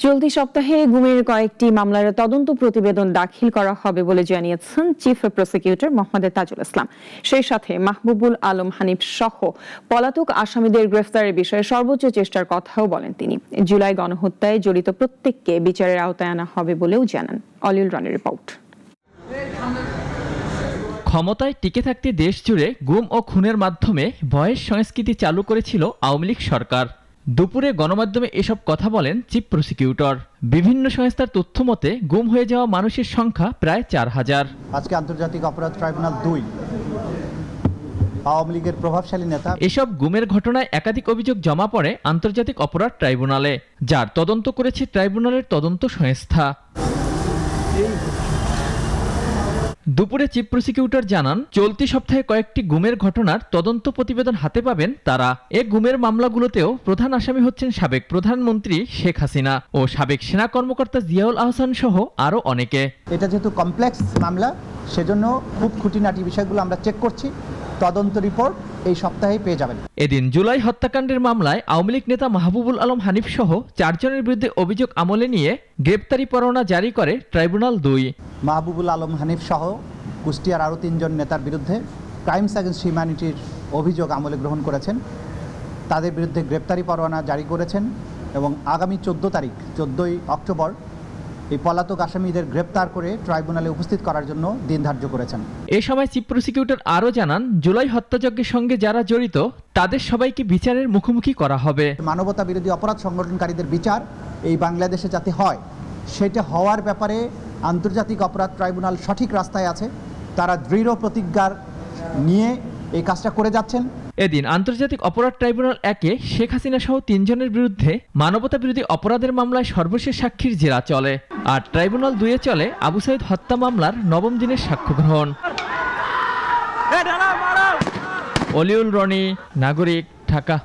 চলতি সপ্তাহে গুমের কয়েকটি মামলার তদন্ত প্রতিবেদন দাখিল করা হবে বলে জানিয়েছেন চিফ প্রসিকিউটর মোহাম্মদ তাজুল ইসলাম। সেই সাথে মাহবুবুল আলম হানিফ সহ পলাতক আসামিদের গ্রেফতারের বিষয়ে সর্বোচ্চ চেষ্টার কথাও বলেন তিনি। জুলাই গণহত্যায় জড়িত প্রত্যেককে বিচারের আওতায় আনা হবে বলেও জানান। অলিউল রানের রিপোর্ট। ক্ষমতায় টিকে থাকতে দেশ জুড়ে গুম ও খুনের মাধ্যমে ভয়ের সংস্কৃতি চালু করেছিল আওয়ামী লীগ সরকার। দুপুরে গণমাধ্যমে এসব কথা বলেন চিফ প্রসিকিউটর। বিভিন্ন সংস্থার তথ্য মতে গুম হয়ে যাওয়া মানুষের সংখ্যা প্রায় 4000। আজকে আন্তর্জাতিক অপরাধ ট্রাইব্যুনাল 2 আওয়ামী লীগের প্রভাবশালী নেতা এসব গুমের ঘটনায় একাধিক অভিযোগ জমা পড়ে আন্তর্জাতিক অপরাধ ট্রাইব্যুনালে, যার তদন্ত করেছে ট্রাইব্যুনালের তদন্ত সংস্থা। দুপুরে চিফ প্রসিকিউটর জানান, চলতি সপ্তাহে কয়েকটি গুমের ঘটনার তদন্ত প্রতিবেদন হাতে পাবেন তারা। এ গুমের মামলাগুলোতেও প্রধান আসামি হচ্ছেন সাবেক প্রধানমন্ত্রী শেখ হাসিনা ও সাবেক সেনা কর্মকর্তা জিয়াউল আহসান সহ আরও অনেকে। এটা যেহেতু কমপ্লেক্স মামলা, সেজন্য খুব খুঁটিনাটি বিষয়গুলো আমরা চেক করছি। তদন্ত রিপোর্ট এই সপ্তাহেই পেয়ে যাবেন। এদিন জুলাই হত্যাকাণ্ডের মামলায় আওয়ামী লীগ নেতা মাহবুবুল আলম হানিফ সহ 4 জনের বিরুদ্ধে অভিযোগ আমলে নিয়ে গ্রেপ্তারি পরোয়ানা জারি করে ট্রাইব্যুনাল 2। মাহবুবুল আলম হানিফ সহ কুষ্টিয়ার আরও 3 জন নেতার বিরুদ্ধে ক্রাইমস অ্যাগেন্সট হিউম্যানিটির অভিযোগ আমলে গ্রহণ করেছেন। তাদের বিরুদ্ধে গ্রেপ্তারি পরোয়ানা জারি করেছেন এবং আগামী 14ই অক্টোবর এই পলাতক আসামিদের গ্রেপ্তার করে ট্রাইব্যুনালে উপস্থিত করার জন্য দিন ধার্য করেছেন। এ সময় চিফ প্রসিকিউটর আরও জানান, জুলাই হত্যাযজ্ঞের সঙ্গে যারা জড়িত তাদের সবাইকে বিচারের মুখোমুখি করা হবে। মানবতা বিরোধী অপরাধ সংগঠনকারীদের বিচার এই বাংলাদেশে যাতে হয়, সেটা হওয়ার ব্যাপারে আন্তর্জাতিক অপরাধ ট্রাইব্যুনাল সঠিক রাস্তায় আছে। তারা দৃঢ় প্রতিজ্ঞার নিয়ে এই কাজটা করে যাচ্ছেন। এদিন আন্তর্জাতিক অপরাধ ট্রাইব্যুনাল 1-এ শেখ হাসিনা সহ 3 জনের বিরুদ্ধে মানবতা বিরোধী অপরাধের মামলায় সর্বশেষ সাক্ষীর জেরা চলে, আর ট্রাইব্যুনাল 2-এ চলে আবু সাইদ হত্যা মামলার 9ম দিনের সাক্ষ্য গ্রহণ। অলিউল রনি, নাগরিক, ঢাকা।